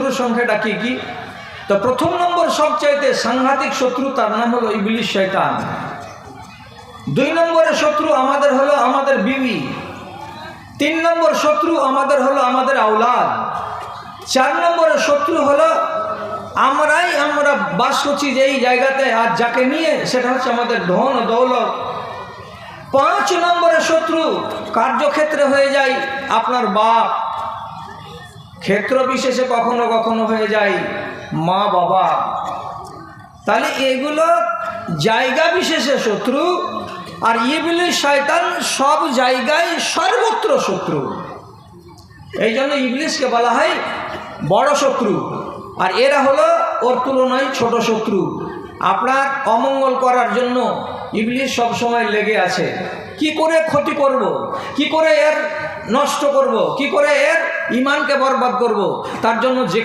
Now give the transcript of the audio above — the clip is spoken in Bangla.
শত্রুর সংখ্যাটা কি কি? তো প্রথম নম্বর সবচাইতে সাংঘাতিক শত্রু, তার নাম হলো ইবলিস শয়তান। 2 নম্বরের শত্রু আমাদের হলো আমাদের বিবি। 3 নম্বর শত্রু আমাদের হলো আমাদের আওলাদ। 4 নম্বরের শত্রু হলো আমরা বাস করছি যে এই জায়গাতে, আর যাকে নিয়ে সেটা হচ্ছে আমাদের ধন ও দৌলত। 5 নম্বরের শত্রু কার্যক্ষেত্রে হয়ে যায় আপনার বাপ, ক্ষেত্র বিশেষে কখনো কখনো হয়ে যায় মা বাবা। তাহলে এগুলো জায়গা বিশেষে শত্রু, আর ইবলিস শয়তান সব জায়গায় সর্বত্র শত্রু। এই জন্য ইবলিসকে বলা হয় বড় শত্রু, আর এরা হলো ওর তুলনায় ছোট শত্রু। আপনার অমঙ্গল করার জন্য ইবলিস সব সময় লেগে আছে। কি করে ক্ষতি করব, কি করে এর নষ্ট করব, কি করে এর ঈমানকে বরবাদ করব, তার জন্য যে